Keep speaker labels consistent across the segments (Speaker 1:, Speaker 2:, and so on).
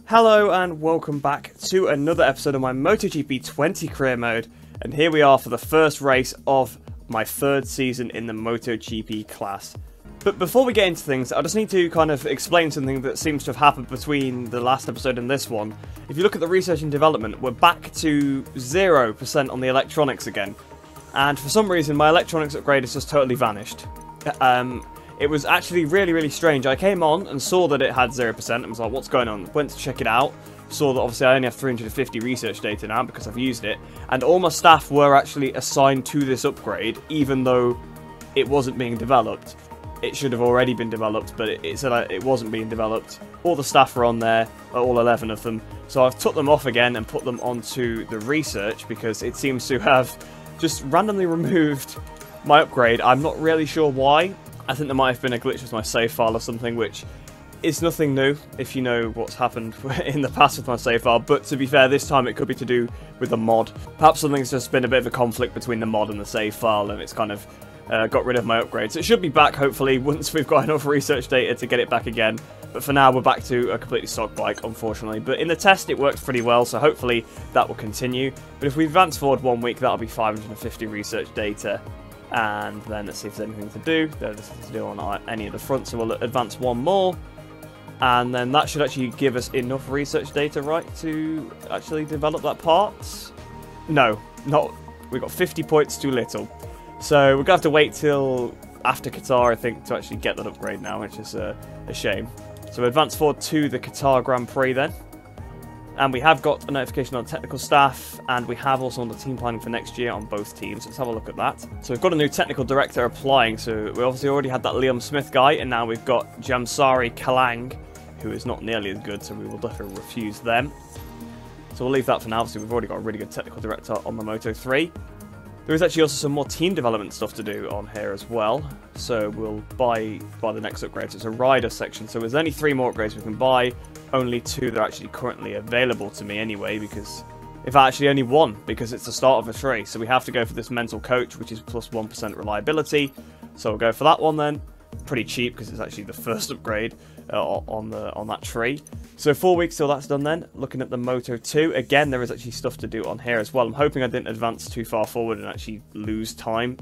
Speaker 1: Hello and welcome back to another episode of my MotoGP 20 career mode, and here we are for the first race of my third season in the MotoGP class. But before we get into things, I just need to kind of explain something that seems to have happened between the last episode and this one. If you look at the research and development, we're back to 0% on the electronics again, and for some reason my electronics upgrade has just totally vanished. It was actually really strange. I came on and saw that it had 0% and was like, what's going on? Went to check it out. Saw that obviously I only have 350 research data now because I've used it. And all my staff were actually assigned to this upgrade, even though it wasn't being developed. It should have already been developed, but it said it wasn't being developed. All the staff were on there, all 11 of them. So I've took them off again and put them onto the research because it seems to have just randomly removed my upgrade. I'm not really sure why. I think there might have been a glitch with my save file or something, which is nothing new if you know what's happened in the past with my save file. But to be fair, this time it could be to do with the mod. Perhaps something's just been a bit of a conflict between the mod and the save file, and it's kind of got rid of my upgrade. So it should be back, hopefully, once we've got enough research data to get it back again. But for now, we're back to a completely stock bike, unfortunately. But in the test, it worked pretty well, so hopefully that will continue. But if we advance forward 1 week, that'll be 550 research data. And then let's see if there's anything to do. There's nothing to do on any of the front, so we'll advance one more. And then that should actually give us enough research data, right, to actually develop that part? No, not. We've got 50 points too little. So we're going to have to wait till after Qatar, I think, to actually get that upgrade now, which is a shame. So we advance forward to the Qatar Grand Prix then. And we have got a notification on technical staff, and we have also on the team planning for next year on both teams. Let's have a look at that. So we've got a new technical director applying, so we obviously already had that Liam Smith guy, and now we've got Jamsari Kalang, who is not nearly as good, so we will definitely refuse them. So we'll leave that for now. Obviously, we've already got a really good technical director on the Moto3. There is actually also some more team development stuff to do on here as well, so we'll buy the next upgrade. So it's a rider section, so there's only 3 more upgrades we can buy. Only 2 that are actually currently available to me anyway, because if actually only 1, because it's the start of a 3. So we have to go for this mental coach, which is plus 1% reliability. So we'll go for that one then. Pretty cheap because it's actually the first upgrade on that tree. So 4 weeks till that's done then. Looking at the Moto 2, again there is actually stuff to do on here as well. I'm hoping I didn't advance too far forward and actually lose time.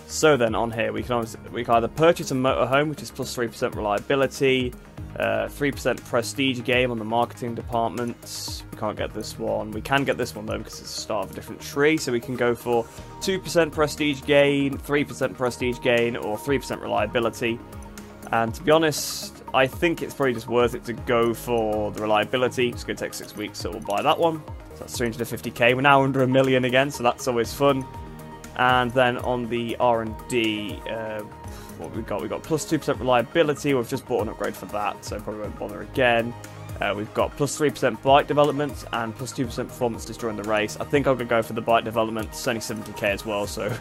Speaker 1: So then on here we can either purchase a motorhome, which is plus 3% reliability, 3% prestige game on the marketing department. We can't get this one. We can get this one though because it's the start of a different tree, so we can go for 2% prestige gain, 3% prestige gain, or 3% reliability. And to be honest, I think it's probably just worth it to go for the reliability. It's going to take 6 weeks, so we'll buy that one. So that's 350k. We're now under 1 million again, so that's always fun. And then on the R&D, what we've got plus 2% reliability. We've just bought an upgrade for that, so probably won't bother again. We've got plus 3% bike development and plus 2% performance during the race. I think I'm going to go for the bike development. It's only 70k as well, so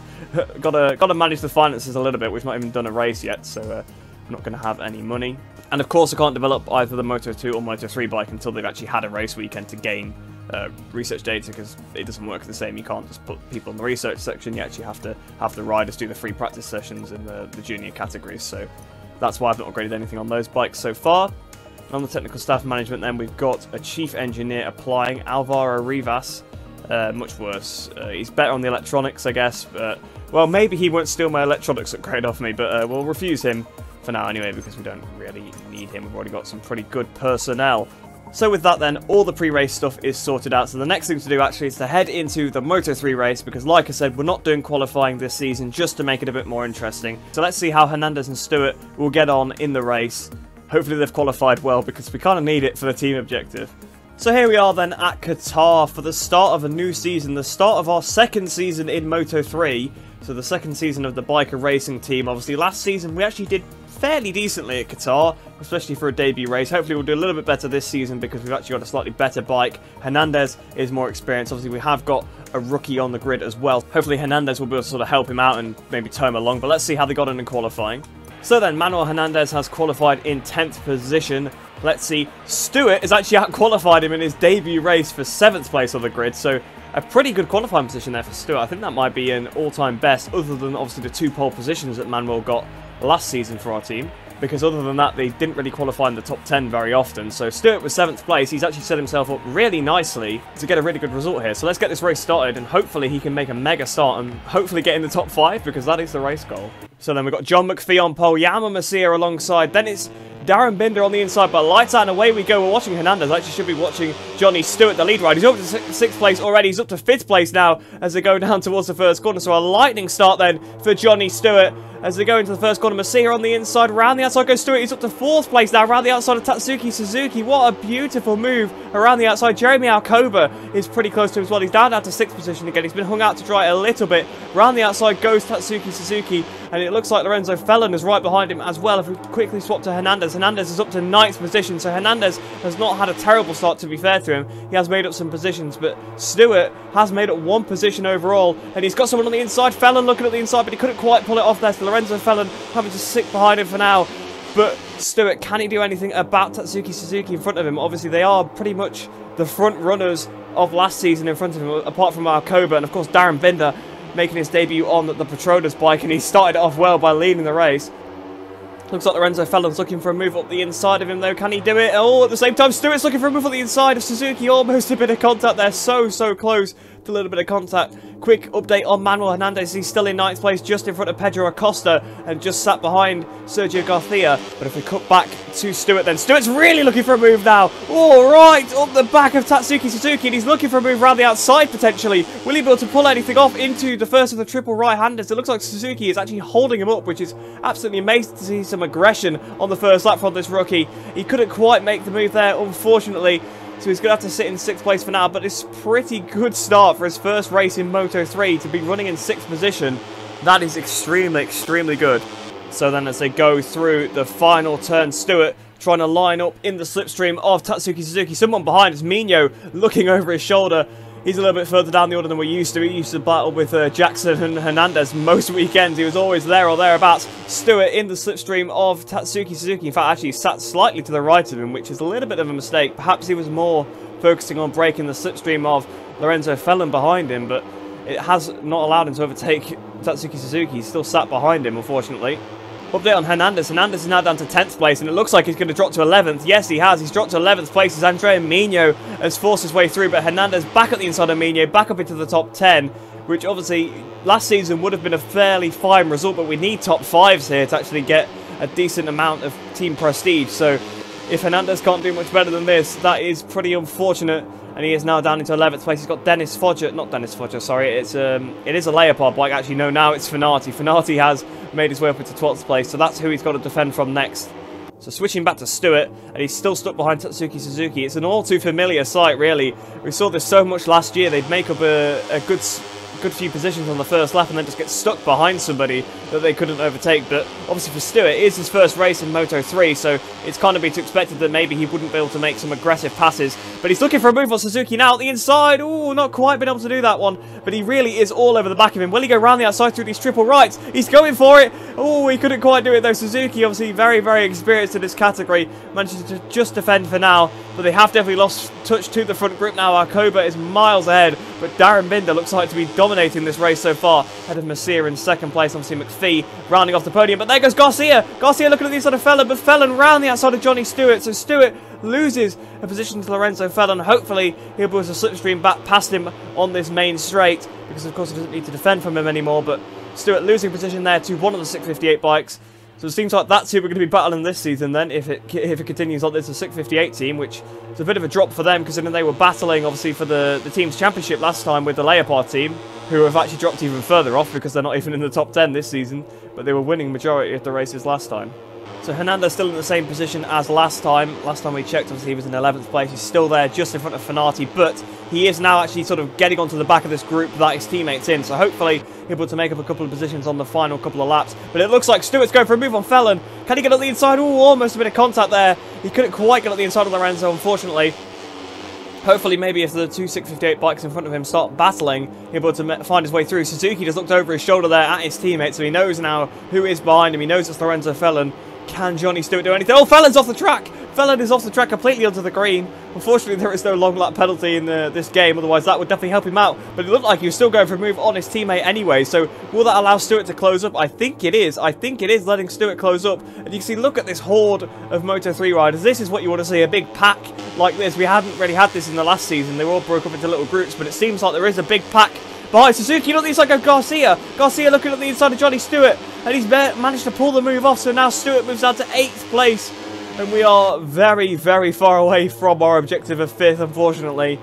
Speaker 1: gotta manage the finances a little bit. We've not even done a race yet, so I'm not going to have any money. And of course I can't develop either the Moto 2 or Moto 3 bike until they've actually had a race weekend to gain research data, because it doesn't work the same. You can't just put people in the research section. You actually have to have the riders do the free practice sessions in the junior categories, so that's why I've not upgraded anything on those bikes so far. And on the technical staff management then, we've got a chief engineer applying, Alvaro Rivas. Much worse. He's better on the electronics, I guess, but well, maybe he won't steal my electronics upgrade off me, but we'll refuse him for now anyway, because we don't really need him. We've already got some pretty good personnel. So with that then, all the pre-race stuff is sorted out. So the next thing to do actually is to head into the Moto 3 race, because like I said, we're not doing qualifying this season, just to make it a bit more interesting. So let's see how Hernandez and Stewart will get on in the race. Hopefully they've qualified well, because we kind of need it for the team objective. So here we are then at Qatar for the start of a new season, the start of our second season in Moto 3. So the second season of the biker racing team. Obviously last season we actually did fairly decently at Qatar, especially for a debut race. Hopefully we'll do a little bit better this season because we've actually got a slightly better bike. Hernandez is more experienced. Obviously we have got a rookie on the grid as well. Hopefully Hernandez will be able to sort of help him out and maybe tow him along, but let's see how they got on in qualifying. So then Manuel Hernandez has qualified in 10th position. Let's see, Stewart has actually out-qualified him in his debut race for 7th place on the grid, so a pretty good qualifying position there for Stewart. I think that might be an all-time best, other than obviously the 2 pole positions that Manuel got last season for our team. because other than that, they didn't really qualify in the top 10 very often. So Stewart was 7th place. He's actually set himself up really nicely to get a really good result here. So let's get this race started, and hopefully he can make a mega start and hopefully get in the top 5, because that is the race goal. So then we've got John McPhee on pole, Yama Masia alongside. Then it's Darren Binder on the inside, but lights out and away we go. We're watching Hernandez. I actually should be watching Johnny Stewart, the lead rider. He's up to 6th place already. He's up to 5th place now as they go down towards the first corner. So a lightning start then for Johnny Stewart as they go into the first corner. Masia on the inside. Around the outside goes Stewart. He's up to 4th place now. Around the outside of Tatsuki Suzuki. What a beautiful move around the outside. Jeremy Alcoba is pretty close to him as well. He's down to 6th position again. He's been hung out to dry a little bit. Around the outside goes Tatsuki Suzuki, and it looks like Lorenzo Felon is right behind him as well. If we quickly swap to Hernandez, Hernandez is up to 9th position, so Hernandez has not had a terrible start, to be fair to him. He has made up some positions, but Stewart has made up 1 position overall, and he's got someone on the inside. Felon looking at the inside, but he couldn't quite pull it off there, so Lorenzo Felon having to sit behind him for now. But Stewart, can he do anything about Tatsuki Suzuki in front of him? Obviously, they are pretty much the front runners of last season in front of him, apart from Alcoba, and of course Darren Binder making his debut on the Petronas bike, and he started it off well by leading the race. Looks like Lorenzo Felon's looking for a move up the inside of him, though. Can he do it? Oh, at the same time, Stewart's looking for a move up the inside of Suzuki. Almost a bit of contact there. So close to a little bit of contact. Quick update on Manuel Hernandez. He's still in 9th place, just in front of Pedro Acosta, and just sat behind Sergio Garcia. But if we cut back to Stewart, then Stewart's really looking for a move now. All right, up the back of Tatsuki Suzuki, and he's looking for a move around the outside, potentially. Will he be able to pull anything off into the first of the triple right-handers? It looks like Suzuki is actually holding him up, which is absolutely amazing to see some aggression on the first lap from this rookie. He couldn't quite make the move there, unfortunately, so he's going to have to sit in 6th place for now, but it's a pretty good start for his first race in Moto3 to be running in 6th position. That is extremely good. So then as they go through the final turn, Stewart trying to line up in the slipstream of Tatsuki Suzuki. Someone behind is Mino looking over his shoulder. He's a little bit further down the order than we're used to. He used to battle with Jackson and Hernandez most weekends. He was always there or thereabouts. Stewart in the slipstream of Tatsuki Suzuki. In fact, actually sat slightly to the right of him, which is a little bit of a mistake. Perhaps he was more focusing on breaking the slipstream of Lorenzo Felon behind him, but it has not allowed him to overtake Tatsuki Suzuki. He's still sat behind him, unfortunately. Update on Hernandez. Hernandez is now down to 10th place, and it looks like he's going to drop to 11th. Yes, he has. He's dropped to 11th place as Andrea Mino has forced his way through, but Hernandez back at the inside of Mino, back up into the top 10, which obviously last season would have been a fairly fine result, but we need top 5s here to actually get a decent amount of team prestige. So if Hernandez can't do much better than this, that is pretty unfortunate. And he is now down into 11th place. He's got Dennis Fogger, not Dennis Fogger, sorry. It is a Leopard bike, actually. No, now it's Finati. Finati has made his way up into 12th place, so that's who he's got to defend from next. So switching back to Stewart, and he's still stuck behind Tatsuki Suzuki. It's an all too familiar sight, really. We saw this so much last year. They'd make up a good few positions on the first lap and then just get stuck behind somebody that they couldn't overtake. But obviously for Stewart, it is his first race in Moto3, so it's kind of be to expected that maybe he wouldn't be able to make some aggressive passes. But he's looking for a move on Suzuki now at the inside. Oh, not quite been able to do that one, but he really is all over the back of him. Will he go round the outside through these triple rights? He's going for it. Oh, he couldn't quite do it though. Suzuki, obviously very experienced in this category, managed to just defend for now, but they have definitely lost touch to the front group now. Alcoba is miles ahead, but Darren Binder looks like to be dominating this race so far, ahead of Masia in 2nd place. Obviously McPhee rounding off the podium, but there goes Garcia. Garcia looking at the inside of Felon, but Felon round the outside of Johnny Stewart, so Stewart loses a position to Lorenzo Felon. Hopefully he'll be able to slipstream back past him on this main straight, because of course he doesn't need to defend from him anymore. But Stewart losing position there to one of the 658 bikes. So it seems like that's who we're going to be battling this season then, if it continues like this, the 658 team, which is a bit of a drop for them, considering they were battling obviously for the team's championship last time with the Leopard team, who have actually dropped even further off because they're not even in the top 10 this season, but they were winning majority of the races last time. So Hernandez still in the same position as last time. Last time we checked, obviously he was in 11th place. He's still there just in front of Finati, but he is now actually sort of getting onto the back of this group that his teammates in. So hopefully he'll be able to make up a couple of positions on the final couple of laps. But it looks like Stewart's going for a move on Felon. Can he get on the inside? Oh, almost a bit of contact there. He couldn't quite get on the inside of Lorenzo, unfortunately. Hopefully, maybe if the two 658 bikes in front of him start battling, he'll be able to find his way through. Suzuki just looked over his shoulder there at his teammate, so he knows now who is behind him. He knows it's Lorenzo Felon. Can Johnny Stewart do anything? Oh, Felon's off the track! Vettel is off the track completely onto the green. Unfortunately, there is no long lap penalty in this game, otherwise that would definitely help him out. But it looked like he was still going for a move on his teammate anyway, so will that allow Stewart to close up? I think it is. I think it is letting Stewart close up. And you can see, look at this horde of Moto3 riders. This is what you want to see, a big pack like this. We hadn't really had this in the last season. They were all broke up into little groups, but it seems like there is a big pack behind Suzuki. Look at the inside of Garcia. Garcia looking at the inside of Johnny Stewart, and he's managed to pull the move off, so now Stewart moves down to 8th place. And we are very, very far away from our objective of 5th, unfortunately.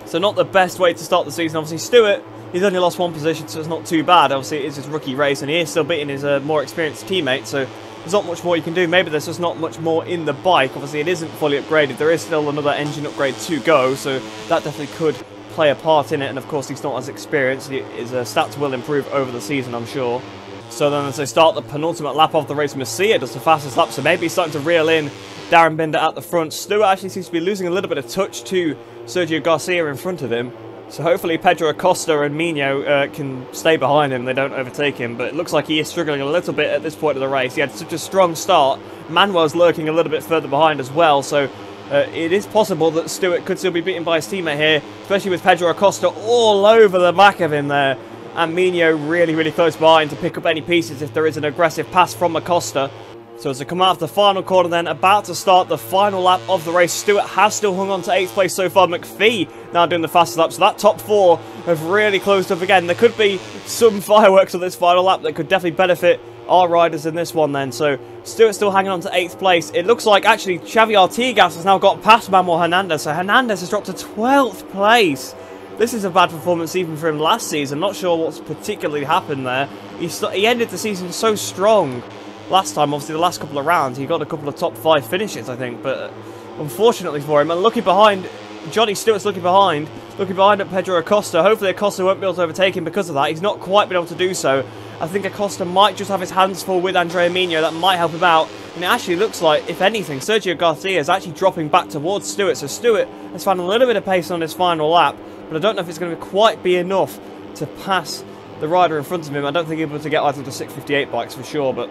Speaker 1: So not the best way to start the season. Obviously, Stewart, he's only lost 1 position, so it's not too bad. Obviously, it is his rookie race, and he is still beating his more experienced teammate, so there's not much more you can do. Maybe there's just not much more in the bike. Obviously, it isn't fully upgraded. There is still another engine upgrade to go, so that definitely could play a part in it. And, of course, he's not as experienced. His stats will improve over the season, I'm sure. So then as they start the penultimate lap of the race, Masia does the fastest lap, so maybe he's starting to reel in Darren Binder at the front. Stewart actually seems to be losing a little bit of touch to Sergio Garcia in front of him. So hopefully Pedro Acosta and Mino can stay behind him, they don't overtake him. But it looks like he is struggling a little bit at this point of the race. He had such a strong start. Manuel's lurking a little bit further behind as well, so it is possible that Stewart could still be beaten by his teammate here, especially with Pedro Acosta all over the back of him there. And Mino really, really close behind to pick up any pieces if there is an aggressive pass from Acosta. So as they come out of the final corner then, about to start the final lap of the race, Stewart has still hung on to 8th place so far. McPhee now doing the fastest lap, so that top 4 have really closed up again. There could be some fireworks on this final lap that could definitely benefit our riders in this one then. So Stewart still hanging on to 8th place. It looks like actually Xavi Artigas has now got past Manuel Hernandez, so Hernandez has dropped to 12th place. This is a bad performance even for him last season. Not sure what's particularly happened there. He ended the season so strong last time. Obviously, the last couple of rounds, he got a couple of top 5 finishes, I think. But unfortunately for him, and looking behind, Johnny Stewart's looking behind at Pedro Acosta. Hopefully, Acosta won't be able to overtake him because of that. He's not quite been able to do so. I think Acosta might just have his hands full with Andrea Mino. That might help him out. And it actually looks like, if anything, Sergio Garcia is actually dropping back towards Stewart. So Stewart has found a little bit of pace on his final lap. But I don't know if it's going to quite be enough to pass the rider in front of him. I don't think he'll be able to get either of the 658 bikes for sure, but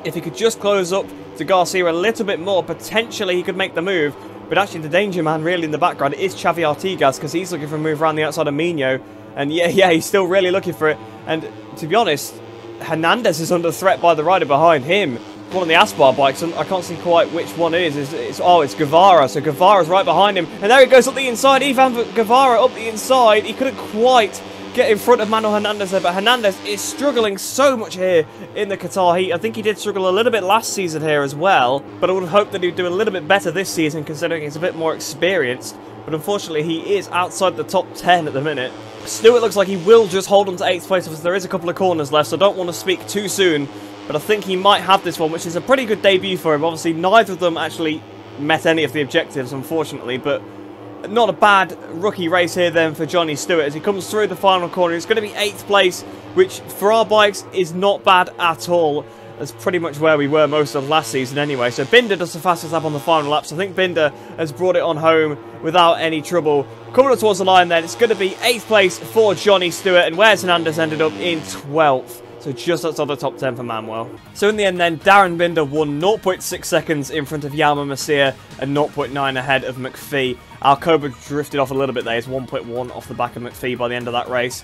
Speaker 1: if he could just close up to Garcia a little bit more, potentially he could make the move. But actually the danger man really in the background is Xavi Artigas, because he's looking for a move around the outside of Mino. And yeah, he's still really looking for it. And to be honest, Hernandez is under threat by the rider behind him. One of the Aspar bikes, and I can't see quite which one it is. It's Guevara. So Guevara's right behind him, and there he goes up the inside. Ivan Guevara up the inside. He couldn't quite get in front of Manuel Hernandez there, but Hernandez is struggling so much here in the Qatar heat. I think he did struggle a little bit last season here as well, but I would have hoped that he'd do a little bit better this season, considering he's a bit more experienced. But unfortunately, he is outside the top 10 at the minute. Stewart looks like he will just hold on to 8th place, because there is a couple of corners left, so I don't want to speak too soon. But I think he might have this one, which is a pretty good debut for him. Obviously, neither of them actually met any of the objectives, unfortunately. But not a bad rookie race here then for Johnny Stewart as he comes through the final corner. It's going to be 8th place, which for our bikes is not bad at all. That's pretty much where we were most of last season anyway. So Binder does the fastest lap on the final lap. So I think Binder has brought it on home without any trouble. Coming up towards the line then, it's going to be 8th place for Johnny Stewart. And where's Hernandez ended up in 12th. So just outside the top 10 for Manuel. So in the end then, Darren Binder won 0.6 seconds in front of Jaume Masia and 0.9 ahead of McPhee. Alcoba drifted off a little bit there. He's 1.1 off the back of McPhee by the end of that race.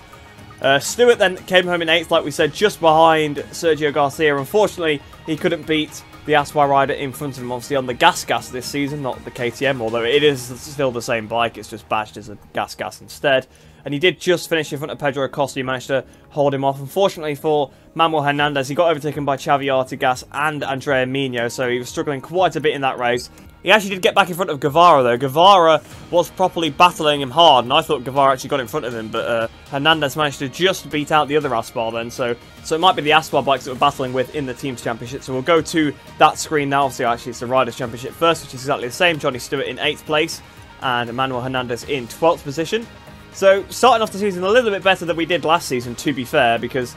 Speaker 1: Stewart then came home in 8th, like we said, just behind Sergio Garcia. Unfortunately, he couldn't beat the Aspar rider in front of him, obviously on the gas this season, not the KTM, although it is still the same bike. It's just badged as a gas instead. And he did just finish in front of Pedro Acosta. He managed to hold him off. Unfortunately for Manuel Hernandez, he got overtaken by Xavi Artigas and Andrea Mino, so he was struggling quite a bit in that race. He actually did get back in front of Guevara, though. Guevara was properly battling him hard, and I thought Guevara actually got in front of him, but Hernandez managed to just beat out the other Aspar then, so it might be the Aspar bikes that we're battling with in the Teams Championship. So we'll go to that screen now. Obviously, actually, it's the Riders' Championship first, which is exactly the same. Johnny Stewart in 8th place, and Manuel Hernandez in 12th position. So, starting off the season a little bit better than we did last season, to be fair, because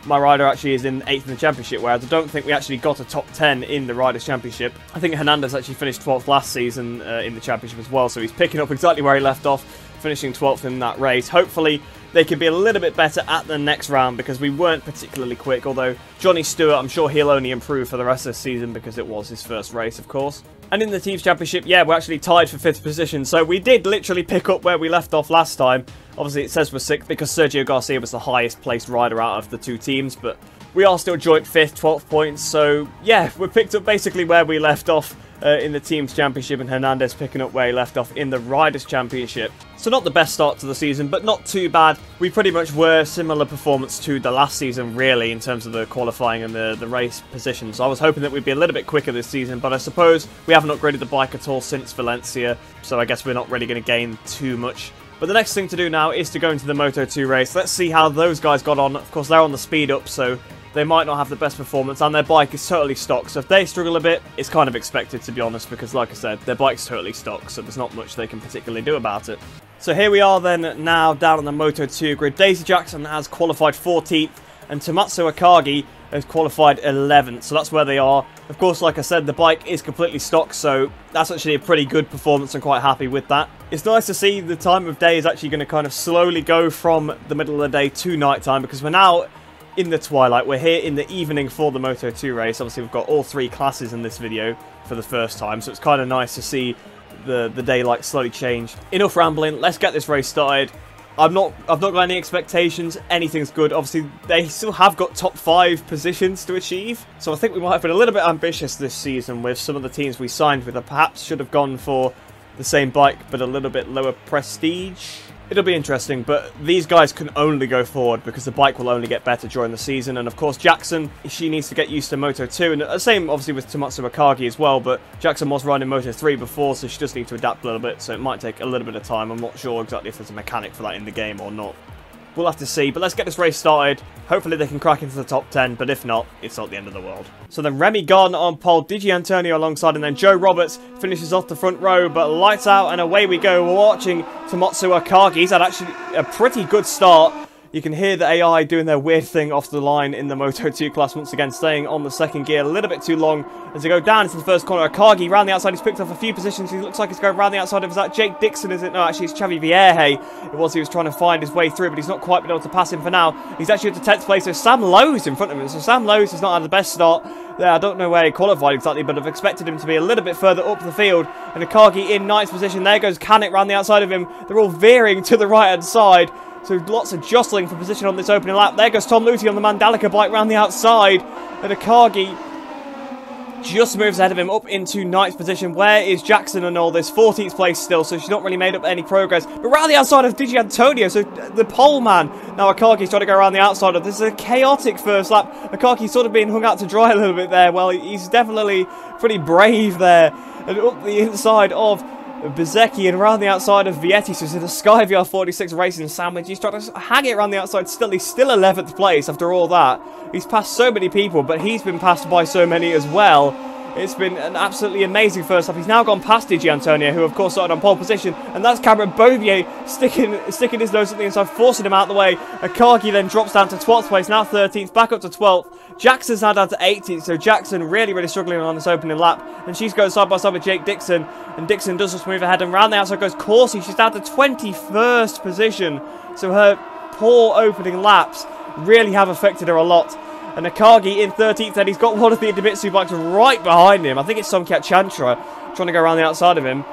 Speaker 1: my rider actually is in 8th in the championship, whereas I don't think we actually got a top 10 in the Riders' Championship. I think Hernandez actually finished 12th last season in the championship as well, so he's picking up exactly where he left off, finishing 12th in that race. Hopefully they can be a little bit better at the next round, because we weren't particularly quick, although Johnny Stewart, I'm sure he'll only improve for the rest of the season because it was his first race, of course. And in the Teams Championship, yeah, we're actually tied for 5th position, so we did literally pick up where we left off last time. Obviously it says we're 6th because Sergio Garcia was the highest placed rider out of the 2 teams, but we are still joint 5th, 12 points, so yeah, we picked up basically where we left off in the Teams Championship, and Hernandez picking up where he left off in the Riders' Championship. So not the best start to the season, but not too bad. We pretty much were similar performance to the last season, really, in terms of the qualifying and the race position. So I was hoping that we'd be a little bit quicker this season, but I suppose we haven't upgraded the bike at all since Valencia, so I guess we're not really going to gain too much. But the next thing to do now is to go into the Moto2 race. Let's see how those guys got on. Of course, they're on the speed up, so they might not have the best performance, and their bike is totally stock, so if they struggle a bit, it's kind of expected, to be honest, because like I said, their bike's totally stock, so there's not much they can particularly do about it. So here we are then, now down on the Moto2 grid. Daisy Jackson has qualified 14th, and Tomatsu Akagi has qualified 11th, so that's where they are. Of course, like I said, the bike is completely stock, so that's actually a pretty good performance. I'm quite happy with that. It's nice to see the time of day is actually going to kind of slowly go from the middle of the day to night time, because we're now in the twilight. We're here in the evening for the Moto2 race. Obviously, we've got all 3 classes in this video for the first time, so it's kind of nice to see the daylight slowly change. Enough rambling, let's get this race started. I've not got any expectations, anything's good. Obviously, they still have got top 5 positions to achieve, so I think we might have been a little bit ambitious this season with some of the teams we signed with, that perhaps should have gone for the same bike, but a little bit lower prestige. It'll be interesting, but these guys can only go forward because the bike will only get better during the season. And of course, Jackson, she needs to get used to Moto2, and the same obviously with Tomatsu Akagi as well, but Jackson was riding Moto3 before, so she does need to adapt a little bit, so it might take a little bit of time. I'm not sure exactly if there's a mechanic for that in the game or not. We'll have to see, but let's get this race started. Hopefully they can crack into the top 10, but if not, it's not the end of the world. So then Remy Gardner on pole, Digi Antonio alongside, and then Joe Roberts finishes off the front row, but lights out and away we go. We're watching Tomatsu Akagi. He's had actually a pretty good start. You can hear the AI doing their weird thing off the line in the Moto2 class, once again staying on the second gear a little bit too long as they go down into the first corner. Akagi round the outside, he's picked off a few positions. He looks like he's going round the outside of, is that Jake Dixon, is it? No, actually it's Xavi Vierge. It was, he was trying to find his way through, but he's not quite been able to pass him for now. He's actually at the 10th place, so Sam Lowe's in front of him. So Sam Lowe's has not had the best start there. I don't know where he qualified exactly, but I've expected him to be a little bit further up the field. And Akagi in 9th position. There goes Canik round the outside of him. They're all veering to the right-hand side. So lots of jostling for position on this opening lap. There goes Tom Luthi on the Mandalika bike round the outside. And Akagi just moves ahead of him up into 9th position. Where is Jackson and all this? 14th place still, so she's not really made up any progress. But round the outside of Digi Antonio, so the pole man. Now Akagi's trying to go around the outside of this. Is a chaotic first lap. Akagi's sort of being hung out to dry a little bit there. Well, he's definitely pretty brave there. And up the inside of Bezecchi and around the outside of Vietti, so it's in the Sky VR46 racing sandwich. He's trying to hang it around the outside still. He's still 11th place after all that. He's passed so many people, but he's been passed by so many as well. It's been an absolutely amazing first lap. He's now gone past Digi Antonio, who of course started on pole position, and that's Cameron Beauvier sticking his nose at the inside, forcing him out of the way. Akagi then drops down to 12th place, now 13th, back up to 12th. Jackson's now down to 18th, so Jackson really struggling on this opening lap, and she's going side by side with Jake Dixon, and Dixon does just move ahead, and round the outside goes Corsi. She's down to 21st position, so her poor opening laps really have affected her a lot. And Akagi in 13th, and he's got one of the Idemitsu bikes right behind him. I think it's Somkiat Chantra trying to go around the outside of him.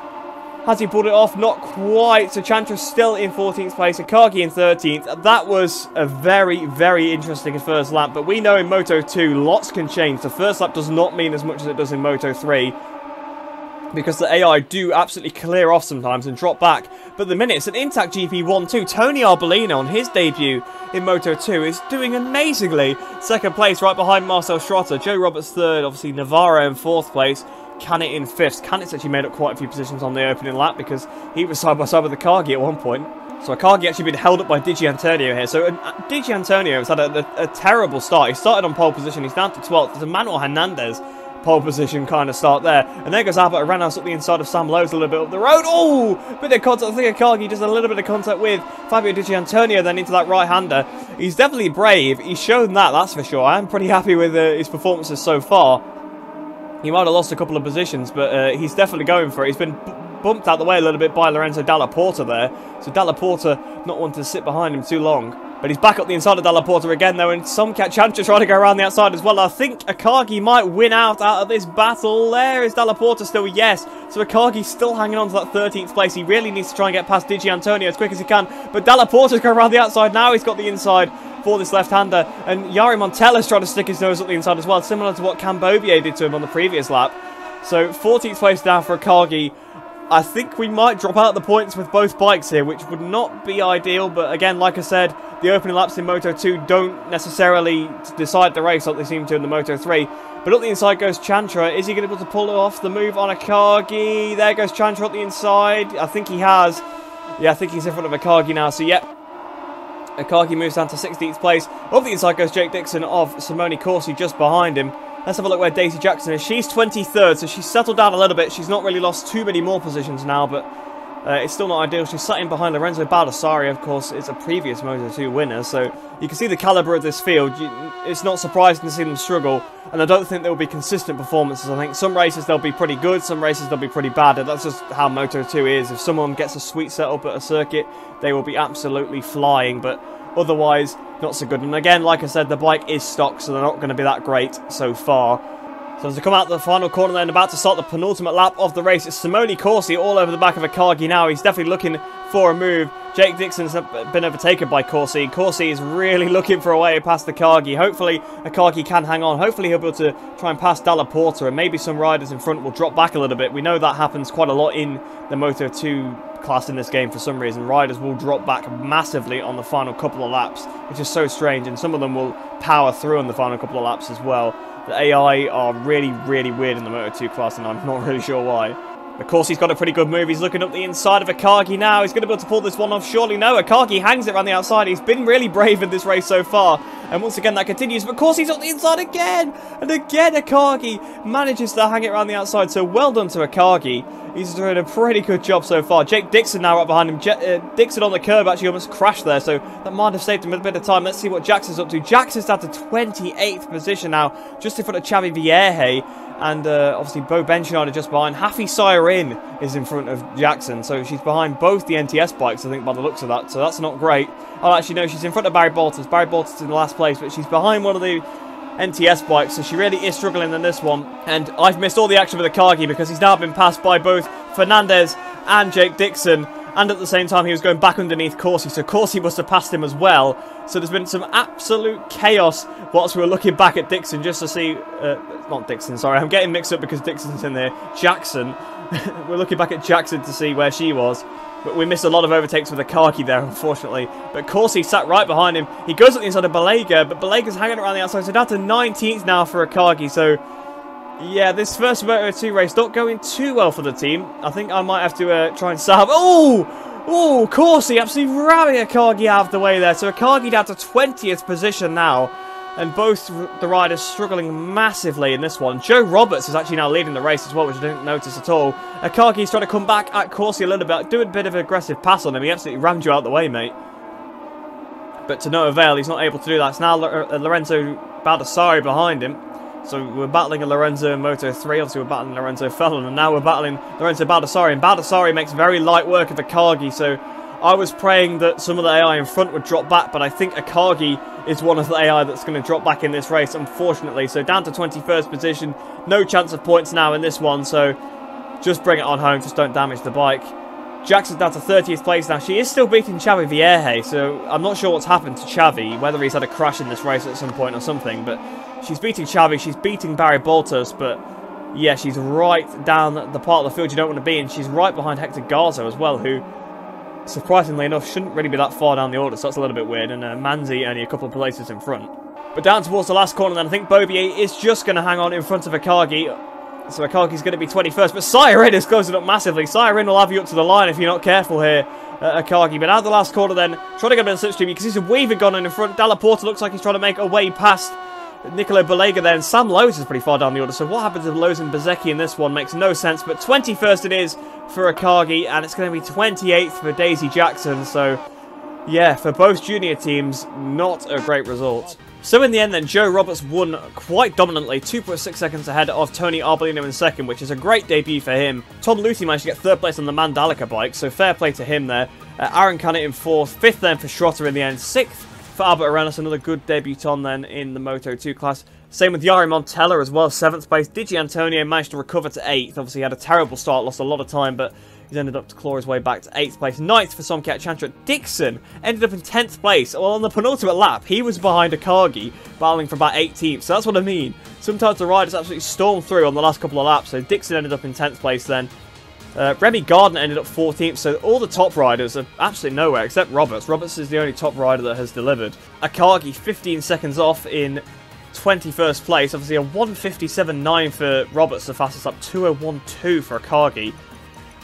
Speaker 1: Has he pulled it off? Not quite. So Chantra's still in 14th place. Akagi in 13th. That was a very interesting first lap. But we know in Moto 2, lots can change. The first lap does not mean as much as it does in Moto 3. Because the AI do absolutely clear off sometimes and drop back. But the minute it's an intact GP1-2, Tony Arbolino on his debut in Moto 2 is doing amazingly. Second place right behind Marcel Schrotter. Joe Roberts third, obviously Navarro in 4th place. Canet in 5th. Canet's actually made up quite a few positions on the opening lap because he was side by side with Akagi at one point. So Akagi actually been held up by Digi Antonio here. So Digi Antonio has had a terrible start. He started on pole position. He's down to 12th. There's Manuel Hernandez pole position kind of start there. And there goes Albert Arenas up the inside of Sam Lowe's a little bit up the road. Oh, bit of contact. I think Akagi just a little bit of contact with Fabio Di Gianantonio, then into that right-hander. He's definitely brave. He's shown that, that's for sure. I'm pretty happy with his performances so far. He might have lost a couple of positions, but he's definitely going for it. He's been bumped out the way a little bit by Lorenzo Dalla Porta there. So Dalla Porta not wanting to sit behind him too long. But he's back up the inside of Dalla Porta again, though, and some Chantra trying to go around the outside as well. I think Akagi might win out of this battle. There is Dalla Porta still, yes. So Akagi's still hanging on to that 13th place. He really needs to try and get past Di Gianantonio as quick as he can. But Dalla Porta's going around the outside now. He's got the inside for this left-hander. And Yari Montella's trying to stick his nose up the inside as well, similar to what Cambobier did to him on the previous lap. So 14th place down for Akagi. I think we might drop out the points with both bikes here, which would not be ideal. But again, like I said, the opening laps in Moto 2 don't necessarily decide the race like they seem to in the Moto 3. But up the inside goes Chantra. Is he going to be able to pull off the move on Akagi? There goes Chantra up the inside. I think he has. Yeah, I think he's in front of Akagi now. So, yep. Akagi moves down to 16th place. Up the inside goes Jake Dixon of Simone Corsi just behind him. Let's have a look where Daisy Jackson is. She's 23rd, so she's settled down a little bit. She's not really lost too many more positions now, but it's still not ideal. She's sat in behind Lorenzo Baldassarri, of course. It's a previous Moto2 winner, so you can see the calibre of this field. It's not surprising to see them struggle, and I don't think there will be consistent performances. I think some races they'll be pretty good, some races they'll be pretty bad, and that's just how Moto2 is. If someone gets a sweet setup at a circuit, they will be absolutely flying, but otherwise, not so good. And again, like I said, the bike is stock, so they're not going to be that great so far. So as they come out the final corner then, about to start the penultimate lap of the race, it's Simone Corsi all over the back of Akagi now. He's definitely looking for a move. Jake Dixon's been overtaken by Corsi. Corsi is really looking for a way past Akagi. Hopefully, Akagi can hang on. Hopefully, he'll be able to try and pass Dalla Porta, and maybe some riders in front will drop back a little bit. We know that happens quite a lot in the Moto2 class in this game for some reason. Riders will drop back massively on the final couple of laps, which is so strange, and some of them will power through on the final couple of laps as well. The AI are really, really weird in the Moto2 class, and I'm not really sure why. Of course, he's got a pretty good move. He's looking up the inside of Akagi now. He's going to be able to pull this one off. Surely no. Akagi hangs it around the outside. He's been really brave in this race so far. And once again, that continues. But of course, he's on the inside again. And again, Akagi manages to hang it around the outside. So well done to Akagi. He's doing a pretty good job so far. Jake Dixon now right behind him. Dixon on the curb actually almost crashed there. So that might have saved him a bit of time. Let's see what Jackson's up to. Jackson's down to 28th position now. Just in front of Xavi Vierge. And obviously Bo Benchard just behind. Hafi Siren is in front of Jackson. So she's behind both the NTS bikes, I think, by the looks of that. So that's not great. Oh, actually, no, she's in front of Barry Bolters. Barry Bolters in the last place, but she's behind one of the NTS bikes. So she really is struggling in this one. And I've missed all the action with Akagi because he's now been passed by both Fernandez and Jake Dixon. And at the same time, he was going back underneath Corsi. So Corsi must have passed him as well. So there's been some absolute chaos whilst we were looking back at Dixon just to see... not Dixon, sorry. I'm getting mixed up because Dixon's in there. Jackson. We're looking back at Jackson to see where she was. But we missed a lot of overtakes with Akagi there, unfortunately. But Corsi sat right behind him. He goes up the inside of Balega, but Balega's hanging around the outside. So down to 19th now for Akagi. So... yeah, this first Moto2 race not going too well for the team. I think I might have to try and salve... Oh, Corsi absolutely ramming Akagi out of the way there. So Akagi down to 20th position now. And both the riders struggling massively in this one. Joe Roberts is actually now leading the race as well, which I didn't notice at all. Akagi's trying to come back at Corsi a little bit. Do a bit of an aggressive pass on him. He absolutely rammed you out of the way, mate. But to no avail, he's not able to do that. It's now Lorenzo Baldassarri behind him. So we're battling a Lorenzo in Moto 3, obviously we're battling Lorenzo Fellon, and now we're battling Lorenzo Baldassarri. And Baldassarri makes very light work of Akagi, so I was praying that some of the AI in front would drop back, but I think Akagi is one of the AI that's going to drop back in this race, unfortunately. So down to 21st position, no chance of points now in this one, so just bring it on home, just don't damage the bike. Jackson's down to 30th place now. She is still beating Xavi Vierge, so I'm not sure what's happened to Xavi, whether he's had a crash in this race at some point or something, but she's beating Xavi, she's beating Barry Boltos, but yeah, she's right down the part of the field you don't want to be in. She's right behind Hector Garza as well, who, surprisingly enough, shouldn't really be that far down the order, so that's a little bit weird, and Manzi only a couple of places in front. But down towards the last corner then, I think Bobier is just going to hang on in front of Akagi. So Akagi's going to be 21st, but Siren is closing up massively. Siren will have you up to the line if you're not careful here, Akagi. But out of the last corner then, trying to get a bit of slipstream. You can see some weaving going on in front. Dalla Porta looks like he's trying to make a way past Nicolo Balega there, and Sam Lowes is pretty far down the order. So what happens if Lowes and Bezecchi in this one makes no sense. But 21st it is for Akagi, and it's going to be 28th for Daisy Jackson. So yeah, for both junior teams, not a great result. So in the end then, Joe Roberts won quite dominantly, 2.6 seconds ahead of Tony Arbolino in second, which is a great debut for him. Tom Luthi managed to get third place on the Mandalika bike, so fair play to him there. Aaron Canet in fourth, fifth then for Schrotter in the end, sixth for Albert Arenas, another good debutant then in the Moto2 class. Same with Yari Montella as well, 7th place. Digi Antonio managed to recover to 8th. Obviously he had a terrible start, lost a lot of time, but he's ended up to claw his way back to 8th place. 9th for Somkiat Chantra. Dixon ended up in 10th place. Well, on the penultimate lap, he was behind Akagi, battling for about 18th. So that's what I mean. Sometimes the riders absolutely storm through on the last couple of laps. So Dixon ended up in 10th place then. Remy Gardner ended up 14th, so all the top riders are absolutely nowhere except Roberts. Roberts is the only top rider that has delivered. Akagi 15 seconds off in 21st place. Obviously a 1:57.9 for Roberts, the fastest lap, 2:01.2 for Akagi.